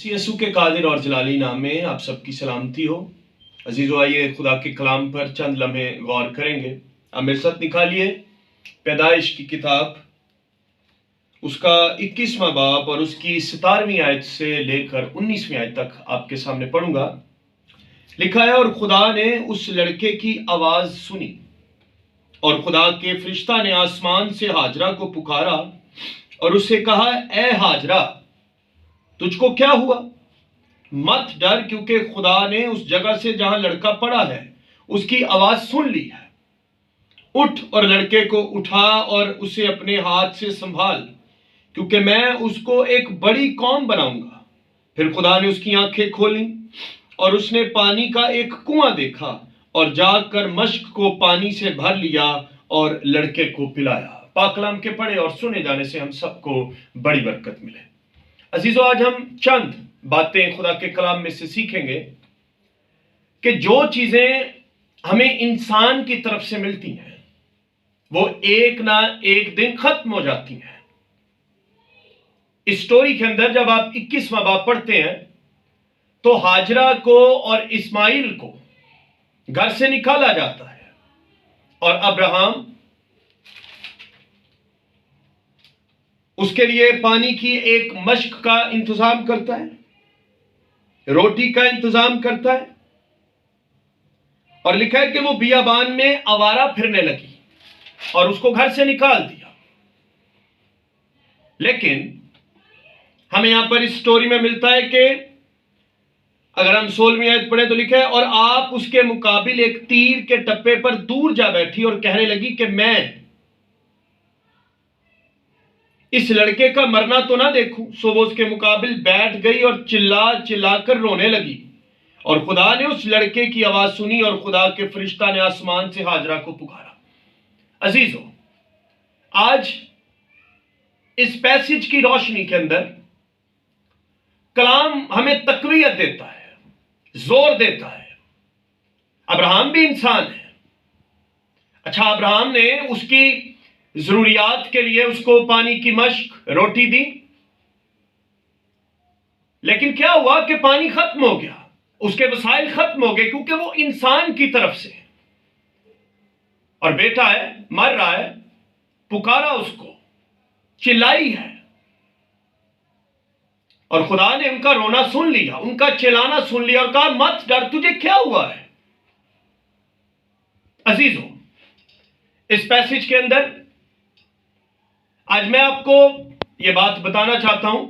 यसू के कादिर और जलाली नाम में आप सबकी सलामती हो। अजीज़ो, आइए खुदा के कलाम पर चंद लम्हे गौर करेंगे। आप मेरे साथ निकालिए पैदाइश की किताब, उसका 21वां बाब और उसकी 17वीं आयत से लेकर 19वीं आयत तक आपके सामने पढ़ूंगा। लिखा है, और खुदा ने उस लड़के की आवाज़ सुनी और खुदा के फरिश्ता ने आसमान से हाजरा को पुकारा और उससे कहा, ए हाजरा, तुझको क्या हुआ? मत डर, क्योंकि खुदा ने उस जगह से जहां लड़का पड़ा है उसकी आवाज सुन ली है। उठ और लड़के को उठा और उसे अपने हाथ से संभाल, क्योंकि मैं उसको एक बड़ी कौम बनाऊंगा। फिर खुदा ने उसकी आंखें खोली और उसने पानी का एक कुआं देखा और जाकर मश्क को पानी से भर लिया और लड़के को पिलाया। पाक कलाम के पढ़े और सुने जाने से हम सबको बड़ी बरकत मिले। अजीजों, आज हम चंद बातें खुदा के कलाम में से सीखेंगे कि जो चीजें हमें इंसान की तरफ से मिलती हैं वो एक ना एक दिन खत्म हो जाती हैं। इस स्टोरी के अंदर जब आप 21वां बाब पढ़ते हैं तो हाजरा को और इस्माइल को घर से निकाला जाता है और अब्राहम उसके लिए पानी की एक मश्क का इंतजाम करता है, रोटी का इंतजाम करता है, और लिखा है कि वो बियाबान में आवारा फिरने लगी और उसको घर से निकाल दिया। लेकिन हमें यहां पर इस स्टोरी में मिलता है कि अगर हम 16वीं आयत पढ़े तो लिखा है, और आप उसके मुकाबिल एक तीर के टप्पे पर दूर जा बैठी और कहने लगी कि मैं इस लड़के का मरना तो ना देखूं। सो वो उसके मुकाबिल बैठ गई और चिल्ला चिल्लाकर रोने लगी। और खुदा ने उस लड़के की आवाज सुनी और खुदा के फरिश्ता ने आसमान से हाजरा को पुकारा। अजीजों, आज इस पैसेज की रोशनी के अंदर कलाम हमें तकवीयत देता है, जोर देता है। अब्राहम भी इंसान है। अच्छा, अब्राहम ने उसकी जरूरियात के लिए उसको पानी की मश्क, रोटी दी, लेकिन क्या हुआ कि पानी खत्म हो गया, उसके वसाइल खत्म हो गए, क्योंकि वो इंसान की तरफ से। और बेटा है, मर रहा है, पुकारा उसको, चिल्लाई है, और खुदा ने उनका रोना सुन लिया, उनका चिल्लाना सुन लिया और कहा, मत डर, तुझे क्या हुआ है? अजीजों, इस पैसेज के अंदर आज मैं आपको यह बात बताना चाहता हूं,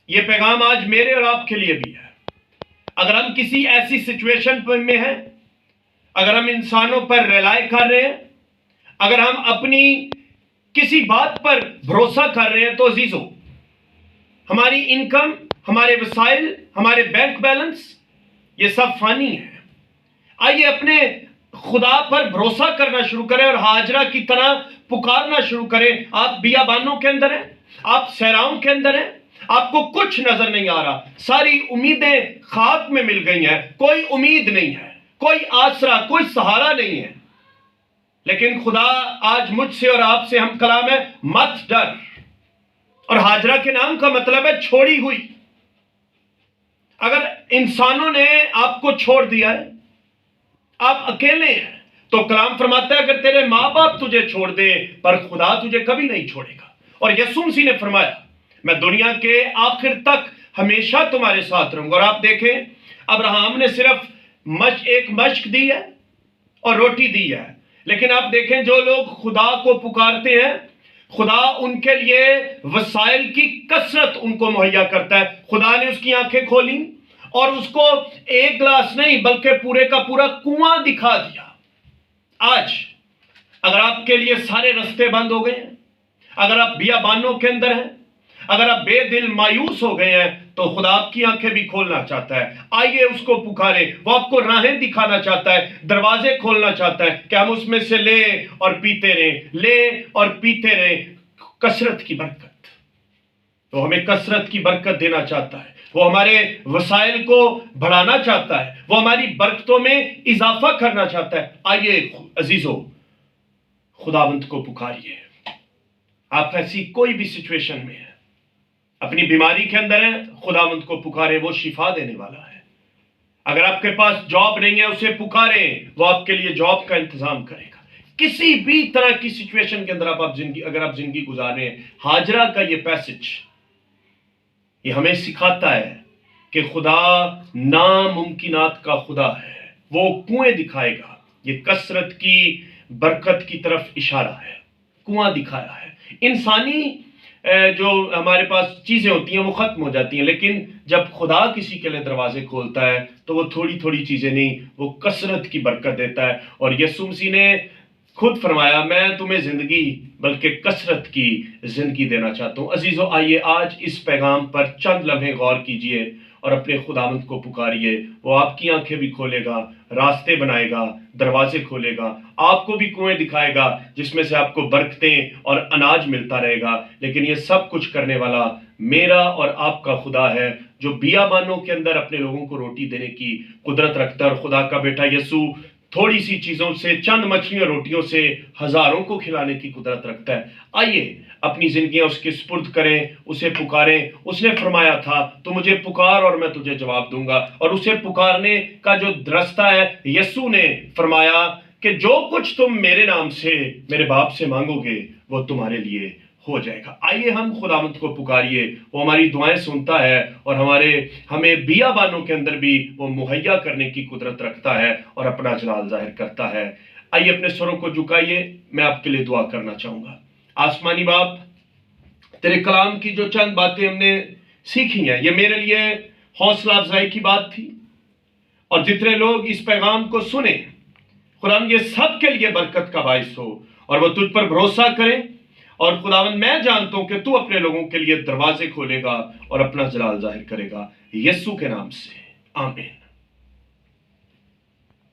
यह पैगाम आज मेरे और आपके लिए भी है। अगर हम किसी ऐसी सिचुएशन में हैं, अगर हम इंसानों पर रिलाय कर रहे हैं, अगर हम अपनी किसी बात पर भरोसा कर रहे हैं, तो अजीजों, हमारी इनकम, हमारे वसाइल, हमारे बैंक बैलेंस, ये सब फानी है। आइए अपने खुदा पर भरोसा करना शुरू करें और हाजरा की तरह पुकारना शुरू करें। आप बियाबानों के अंदर हैं, आप सहराओं के अंदर हैं, आपको कुछ नजर नहीं आ रहा, सारी उम्मीदें खाक में मिल गई हैं, कोई उम्मीद नहीं है, कोई आसरा, कोई सहारा नहीं है। लेकिन खुदा आज मुझसे और आपसे हम कलाम है, मत डर। और हाजरा के नाम का मतलब है छोड़ी हुई। अगर इंसानों ने आपको छोड़ दिया है, आप अकेले हैं, तो कलाम फरमाता है, अगर तेरे माँ बाप तुझे छोड़ दे पर खुदा तुझे कभी नहीं छोड़ेगा। और यीशु मसीह ने फरमाया, मैं दुनिया के आखिर तक हमेशा तुम्हारे साथ रहूंगा। और आप देखें, अब्राहम ने सिर्फ एक मश्क दी है और रोटी दी है, लेकिन आप देखें जो लोग खुदा को पुकारते हैं, खुदा उनके लिए वसाइल की कसरत उनको मुहैया करता है। खुदा ने उसकी आंखें खोली और उसको एक गिलास नहीं बल्कि पूरे का पूरा कुआं दिखा दिया। आज अगर आपके लिए सारे रास्ते बंद हो गए हैं, अगर आप बियाबानों के अंदर हैं, अगर आप बेदिल मायूस हो गए हैं, तो खुदा आपकी आंखें भी खोलना चाहता है। आइए उसको पुकारें, वो आपको राहें दिखाना चाहता है, दरवाजे खोलना चाहता है कि हम उसमें से ले और पीते रहें, ले और पीते रहें। कसरत की बरकत, तो हमें कसरत की बरकत देना चाहता है, वो हमारे वसाइल को बढ़ाना चाहता है, वो हमारी बरकतों में इजाफा करना चाहता है। आइए अजीजों, खुदावंत को पुकारिए। आप ऐसी कोई भी सिचुएशन में हैं, अपनी बीमारी के अंदर है, खुदावंद को पुकारे, वो शिफा देने वाला है। अगर आपके पास जॉब नहीं है, उसे पुकारें, वो आपके लिए जॉब का इंतजाम करेगा। किसी भी तरह की सिचुएशन के अंदर अगर आप जिंदगी गुजार रहे हैं, हाजरा का ये पैसेज ये हमें सिखाता है कि खुदा नामुमकिनात का खुदा है, वो कुएं दिखाएगा। ये कसरत की बरकत की तरफ इशारा है, कुआं दिखाया है। इंसानी जो हमारे पास चीजें होती हैं वो खत्म हो जाती हैं, लेकिन जब खुदा किसी के लिए दरवाजे खोलता है तो वो थोड़ी थोड़ी चीजें नहीं, वो कसरत की बरकत देता है। और यीशु मसीह ने खुद फरमाया, मैं तुम्हें जिंदगी बल्कि कसरत की जिंदगी देना चाहता हूं। अजीजों, आइए आज इस पैगाम पर चंद लम्हे गौर कीजिए और अपने खुदावंद को पुकारिए। वो आपकी आंखें भी खोलेगा, रास्ते बनाएगा, दरवाजे खोलेगा, आपको भी कुएं दिखाएगा जिसमें से आपको बरकतें और अनाज मिलता रहेगा। लेकिन ये सब कुछ करने वाला मेरा और आपका खुदा है, जो बियाबानों के अंदर अपने लोगों को रोटी देने की कुदरत रखता है। और खुदा का बेटा यीशु थोड़ी सी चीजों से, चंद मछलियों रोटियों से हजारों को खिलाने की कुदरत रखता है। आइए अपनी जिंदगियां उसके सुपुर्द करें, उसे पुकारें। उसने फरमाया था, तू मुझे पुकार और मैं तुझे जवाब दूंगा। और उसे पुकारने का जो रास्ता है, यीशु ने फरमाया कि जो कुछ तुम मेरे नाम से मेरे बाप से मांगोगे वो तुम्हारे लिए हो जाएगा। आइए हम खुदावंद को पुकारिए, वो हमारी दुआएं सुनता है और हमें बियाबानों के अंदर भी वो मुहैया करने की कुदरत रखता है और अपना जलाल जाहिर करता है। आइए अपने स्वरों को झुकाइए, मैं आपके लिए दुआ करना चाहूंगा। आसमानी बाप, तेरे कलाम की जो चंद बातें हमने सीखी हैं, ये मेरे लिए हौसला अफजाई की बात थी। और जितने लोग इस पैगाम को सुने, खुदावंद ये सब के लिए बरकत का बाइस हो और वो तुझ पर भरोसा करें। और खुदावंद, मैं जानता हूं कि तू अपने लोगों के लिए दरवाजे खोलेगा और अपना जलाल जाहिर करेगा। यीशु के नाम से आमीन।